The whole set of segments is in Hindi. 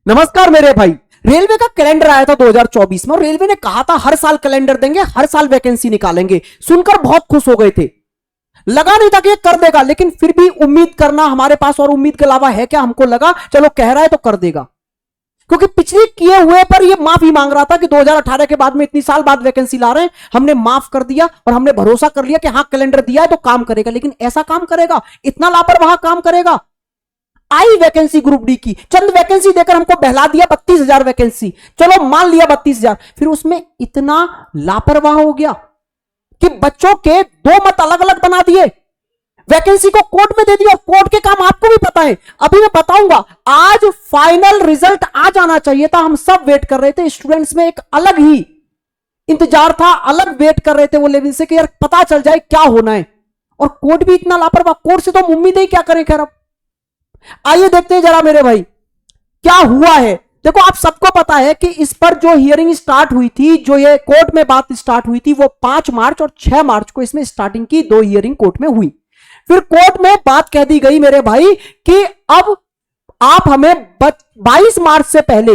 नमस्कार मेरे भाई। रेलवे का कैलेंडर आया था 2024 में और रेलवे ने कहा था हर साल कैलेंडर देंगे, हर साल वैकेंसी निकालेंगे। सुनकर बहुत खुश हो गए थे, लगा नहीं था कि ये कर देगा, लेकिन फिर भी उम्मीद करना हमारे पास और उम्मीद के अलावा है क्या। हमको लगा चलो कह रहा है तो कर देगा, क्योंकि पिछले किए हुए पर ये माफी मांग रहा था कि 2018 के बाद में इतनी साल बाद वैकेंसी ला रहे हैं, हमने माफ कर दिया और हमने भरोसा कर लिया कि हाँ कैलेंडर दिया है तो काम करेगा। लेकिन ऐसा काम करेगा, इतना लापरवाह काम करेगा। आई वैकेंसी ग्रुप डी की, चंद वैकेंसी देकर हमको बहला दिया 32,000 वैकेंसी, चलो मान लिया 32,000, फिर उसमें इतना लापरवाह हो गया कि बच्चों के दो मत अलग अलग बना दिए, वैकेंसी को कोर्ट में दे दिया। और कोर्ट के काम आपको भी पता है, अभी मैं बताऊंगा। आज फाइनल रिजल्ट आ जाना चाहिए था, हम सब वेट कर रहे थे। स्टूडेंट्स में एक अलग ही इंतजार था, अलग वेट कर रहे थे वो लेवल से कि यार पता चल जाए क्या होना है। और कोर्ट भी इतना लापरवाह, कोर्ट से तो हम उम्मीद ही क्या करें। खैर अब आइए देखते हैं जरा मेरे भाई क्या हुआ है। देखो आप सबको पता है कि इस पर जो हियरिंग स्टार्ट हुई थी, जो ये कोर्ट में बात स्टार्ट हुई थी, वो 5 मार्च और 6 मार्च को इसमें स्टार्टिंग की 2 हियरिंग कोर्ट में हुई। फिर कोर्ट में बात कह दी गई मेरे भाई कि अब आप हमें 22 मार्च से पहले,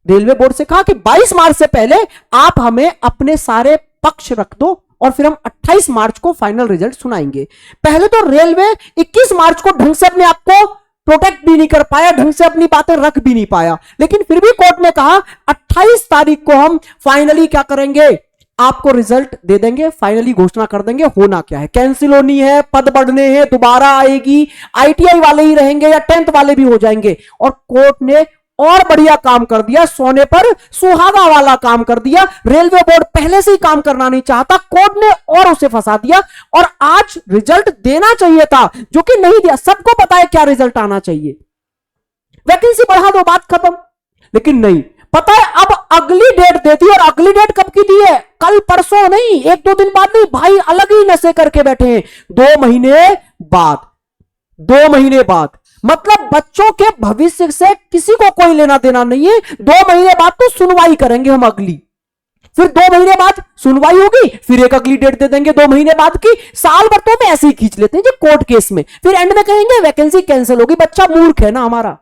रेलवे बोर्ड से कहा कि 22 मार्च से पहले आप हमें अपने सारे पक्ष रख दो और फिर हम 28 मार्च को फाइनल रिजल्ट सुनाएंगे। पहले तो रेलवे 21 मार्च को ढंग से अपने आप को प्रोटेक्ट भी नहीं कर पाया, ढंग से अपनी बातें रख भी नहीं पाया, लेकिन फिर भी कोर्ट ने कहा 28 तारीख को हम फाइनली क्या करेंगे, आपको रिजल्ट दे देंगे, फाइनली घोषणा कर देंगे होना क्या है। कैंसिल होनी है, पद बढ़ने हैं, दोबारा आएगी, आईटीआई वाले ही रहेंगे या 10th वाले भी हो जाएंगे। और कोर्ट ने और बढ़िया काम कर दिया, सोने पर सुहागा वाला काम कर दिया। रेलवे बोर्ड पहले से ही काम करना नहीं चाहता, कोर्ट ने और उसे फंसा दिया और आज रिजल्ट देना चाहिए था जो कि नहीं दिया। सबको पता है क्या रिजल्ट आना चाहिए, वैकेंसी बढ़ा दो, बात खत्म। लेकिन नहीं, पता है अब अगली डेट देती। और अगली डेट कब की दी है? कल परसों नहीं, 1-2 दिन बाद नहीं भाई, अलग ही नशे करके बैठे हैं। 2 महीने बाद, 2 महीने बाद, मतलब बच्चों के भविष्य से किसी को कोई लेना देना नहीं है। 2 महीने बाद तो सुनवाई करेंगे हम अगली, फिर 2 महीने बाद सुनवाई होगी, फिर एक अगली डेट दे देंगे 2 महीने बाद की। साल भर तो हम ऐसे ही खींच लेते हैं जो कोर्ट केस में, फिर एंड में कहेंगे वैकेंसी कैंसिल होगी। बच्चा मूर्ख है ना हमारा।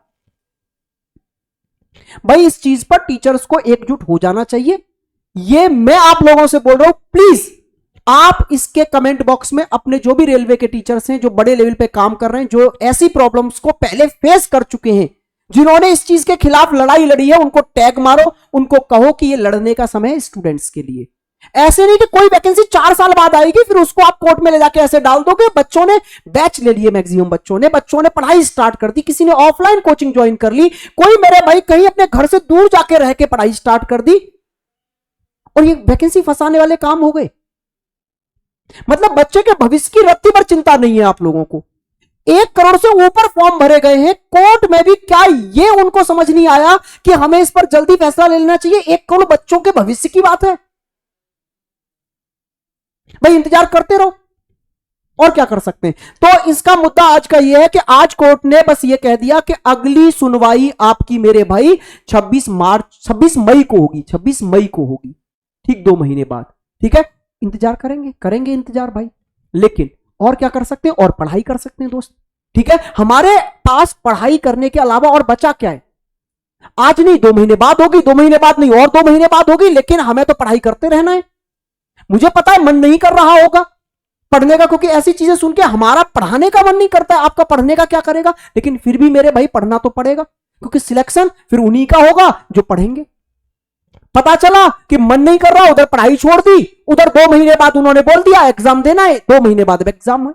भाई इस चीज पर टीचर्स को एकजुट हो जाना चाहिए, ये मैं आप लोगों से बोल रहा हूं। प्लीज आप इसके कमेंट बॉक्स में अपने जो भी रेलवे के टीचर्स हैं, जो बड़े लेवल पे काम कर रहे हैं, जो ऐसी प्रॉब्लम्स को पहले फेस कर चुके हैं, जिन्होंने इस चीज के खिलाफ लड़ाई लड़ी है, उनको टैग मारो, उनको कहो कि ये लड़ने का समय है स्टूडेंट्स के लिए। ऐसे नहीं कि कोई वैकेंसी 4 साल बाद आएगी फिर उसको आप कोर्ट में ले जाके ऐसे डाल दोगे। बच्चों ने बैच ले लिए, मैक्सिमम बच्चों ने पढ़ाई स्टार्ट कर दी, किसी ने ऑफलाइन कोचिंग ज्वाइन कर ली, कोई मेरे भाई कहीं अपने घर से दूर जाके रह के पढ़ाई स्टार्ट कर दी, और ये वैकेंसी फंसाने वाले काम हो गए। मतलब बच्चे के भविष्य की रत्ती भर चिंता नहीं है आप लोगों को। 1 करोड़ से ऊपर फॉर्म भरे गए हैं कोर्ट में भी, क्या ये उनको समझ नहीं आया कि हमें इस पर जल्दी फैसला ले लेना चाहिए? 1 करोड़ बच्चों के भविष्य की बात है भाई, इंतजार करते रहो और क्या कर सकते हैं। तो इसका मुद्दा आज का यह है कि आज कोर्ट ने बस यह कह दिया कि अगली सुनवाई आपकी मेरे भाई 26 मई को होगी, 26 मई को होगी, ठीक 2 महीने बाद। ठीक है, इंतजार करेंगे इंतजार भाई। लेकिन और क्या कर सकते हैं? और पढ़ाई कर सकते हैं दोस्त। ठीक है, हमारे पास पढ़ाई करने के अलावा और बचा क्या है? आज नहीं 2 महीने बाद होगी, 2 महीने बाद नहीं और 2 महीने बाद होगी, लेकिन हमें तो पढ़ाई करते रहना है। मुझे पता है मन नहीं कर रहा होगा पढ़ने का, क्योंकि ऐसी चीजें सुन के हमारा पढ़ाने का मन नहीं करता है। आपका पढ़ने का क्या करेगा? लेकिन फिर भी मेरे भाई पढ़ना तो पड़ेगा, क्योंकि सिलेक्शन फिर उन्हीं का होगा जो पढ़ेंगे। पता चला कि मन नहीं कर रहा, उधर पढ़ाई छोड़ दी, उधर 2 महीने बाद उन्होंने बोल दिया एग्जाम देना है, 2 महीने बाद एग्जाम है।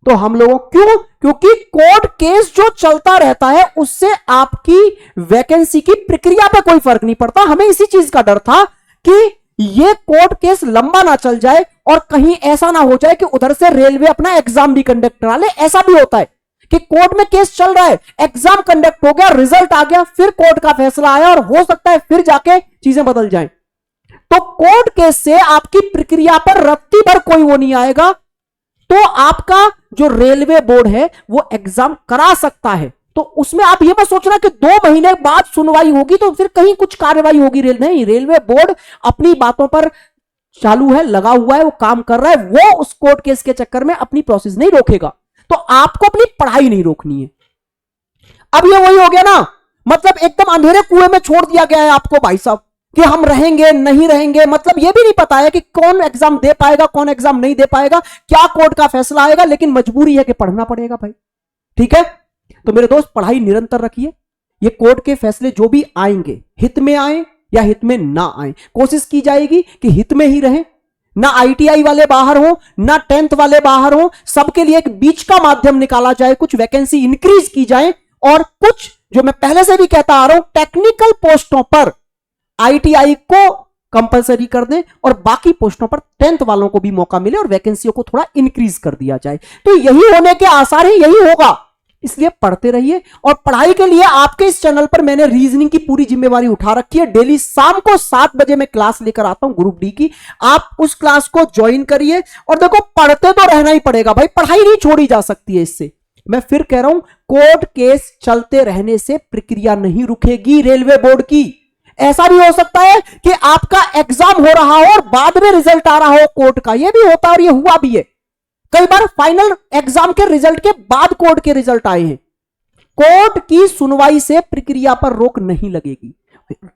तो हम लोगों क्यों? क्योंकि कोर्ट केस जो चलता रहता है उससे आपकी वैकेंसी की प्रक्रिया पे कोई फर्क नहीं पड़ता। हमें इसी चीज का डर था कि ये कोर्ट केस लंबा ना चल जाए और कहीं ऐसा ना हो जाए कि उधर से रेलवे अपना एग्जाम भी कंडक्ट करा ले। ऐसा भी होता है कि कोर्ट में केस चल रहा है, एग्जाम कंडक्ट हो गया, रिजल्ट आ गया, फिर कोर्ट का फैसला आया और हो सकता है फिर जाके चीजें बदल जाएं। तो कोर्ट केस से आपकी प्रक्रिया पर रत्ती भर कोई वो नहीं आएगा, तो आपका जो रेलवे बोर्ड है वो एग्जाम करा सकता है। तो उसमें आप ये मत सोचना कि 2 महीने बाद सुनवाई होगी तो फिर कहीं कुछ कार्रवाई होगी। नहीं, रेलवे बोर्ड अपनी बातों पर चालू है, लगा हुआ है, वो काम कर रहा है, वो उस कोर्ट केस के चक्कर में अपनी प्रोसेस नहीं रोकेगा। तो आपको अपनी पढ़ाई नहीं रोकनी है। अब ये वही हो गया ना, मतलब एकदम अंधेरे कुएं में छोड़ दिया गया है आपको भाई साहब कि हम रहेंगे नहीं रहेंगे। मतलब यह भी नहीं पता है कि कौन एग्जाम दे पाएगा, कौन एग्जाम नहीं दे पाएगा, क्या कोर्ट का फैसला आएगा, लेकिन मजबूरी है कि पढ़ना पड़ेगा भाई। ठीक है, तो मेरे दोस्त पढ़ाई निरंतर रखिए। ये कोर्ट के फैसले जो भी आएंगे, हित में आए या हित में ना आए, कोशिश की जाएगी कि हित में ही रहे। ना आईटीआई वाले बाहर हो, ना 10th वाले बाहर हो, सबके लिए एक बीच का माध्यम निकाला जाए, कुछ वैकेंसी इंक्रीज की जाए, और कुछ जो मैं पहले से भी कहता आ रहा हूं टेक्निकल पोस्टों पर आईटीआई को कंपलसरी कर दें और बाकी पोस्टों पर 10th वालों को भी मौका मिले और वैकेंसियों को थोड़ा इंक्रीज कर दिया जाए। तो यही होने के आसार है, यही होगा। इसलिए पढ़ते रहिए। और पढ़ाई के लिए आपके इस चैनल पर मैंने रीजनिंग की पूरी जिम्मेवारी उठा रखी है। डेली शाम को 7 बजे मैं क्लास लेकर आता हूं ग्रुप डी की, आप उस क्लास को ज्वाइन करिए। और देखो पढ़ते तो रहना ही पड़ेगा भाई, पढ़ाई नहीं छोड़ी जा सकती है इससे। मैं फिर कह रहा हूं, कोर्ट केस चलते रहने से प्रक्रिया नहीं रुकेगी रेलवे बोर्ड की। ऐसा भी हो सकता है कि आपका एग्जाम हो रहा हो और बाद में रिजल्ट आ रहा हो कोर्ट का, यह भी होता है और यह हुआ भी है। कई बार फाइनल एग्जाम के रिजल्ट के बाद कोर्ट के रिजल्ट आए हैं। कोर्ट की सुनवाई से प्रक्रिया पर रोक नहीं लगेगी।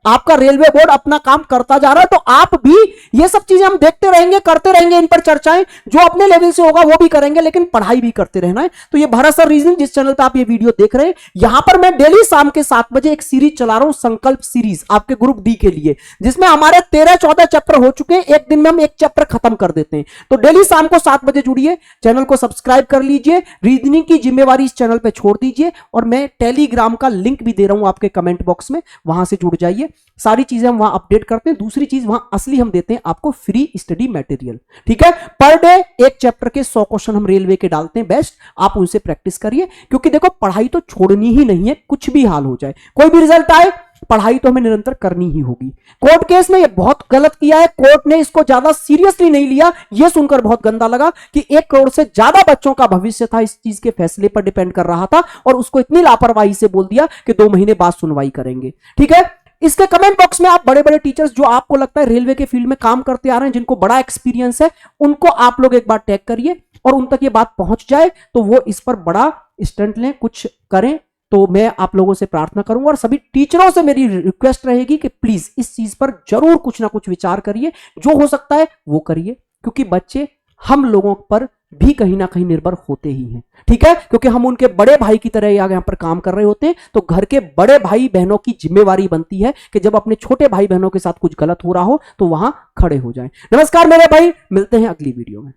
आपका रेलवे बोर्ड अपना काम करता जा रहा है, तो आप भी ये सब चीजें हम देखते रहेंगे, करते रहेंगे, इन पर चर्चाएं जो अपने लेवल से होगा वो भी करेंगे, लेकिन पढ़ाई भी करते रहना है। तो ये भारत सर रीजनिंग जिस चैनल पे आप ये वीडियो देख रहे हैं, यहां पर मैं डेली शाम के 7 बजे एक सीरीज चला रहा हूं, संकल्प सीरीज, आपके ग्रुप डी के लिए, जिसमें हमारे 13-14 चैप्टर हो चुके हैं। एक दिन में हम एक चैप्टर खत्म कर देते हैं। तो डेली शाम को 7 बजे जुड़िए, चैनल को सब्सक्राइब कर लीजिए, रीजनिंग की जिम्मेवारी इस चैनल पर छोड़ दीजिए। और मैं टेलीग्राम का लिंक भी दे रहा हूं आपके कमेंट बॉक्स में, वहां से जुड़ जाइए। सारी चीजें हम वहां अपडेट करते हैं। दूसरी चीज, वहां असली हम देते हैं आपको फ्री स्टडी मटेरियल। ठीक है, पर डे एक चैप्टर के 100 क्वेश्चन हम रेलवे के डालते हैं बेस्ट, आप उनसे प्रैक्टिस करिए। क्योंकि देखो पढ़ाई तो छोड़नी ही नहीं है, कुछ भी हाल हो जाए, कोई भी रिजल्ट आए, पढ़ाई तो हमें निरंतर करनी ही होगी। कोर्ट केस ने ये बहुत गलत किया है, कोर्ट ने इसको ज्यादा सीरियसली नहीं लिया। यह सुनकर बहुत गंदा लगा कि 1 करोड़ से ज्यादा बच्चों का भविष्य था, इस चीज के फैसले पर डिपेंड कर रहा था, और उसको इतनी लापरवाही से बोल दिया कि 2 महीने बाद सुनवाई करेंगे। ठीक है, इसके कमेंट बॉक्स में आप बड़े बड़े टीचर्स जो आपको लगता है रेलवे के फील्ड में काम करते आ रहे हैं, जिनको बड़ा एक्सपीरियंस है, उनको आप लोग एक बार टैग करिए और उन तक ये बात पहुंच जाए तो वो इस पर बड़ा स्टंट लें, कुछ करें। तो मैं आप लोगों से प्रार्थना करूंगा और सभी टीचरों से मेरी रिक्वेस्ट रहेगी कि प्लीज इस चीज पर जरूर कुछ ना कुछ विचार करिए, जो हो सकता है वो करिए, क्योंकि बच्चे हम लोगों पर भी कहीं ना कहीं निर्भर होते ही हैं। ठीक है, क्योंकि हम उनके बड़े भाई की तरह यहाँ पर काम कर रहे होते हैं। तो घर के बड़े भाई बहनों की जिम्मेवारी बनती है कि जब अपने छोटे भाई बहनों के साथ कुछ गलत हो रहा हो तो वहां खड़े हो जाएं। नमस्कार मेरे भाई, मिलते हैं अगली वीडियो में।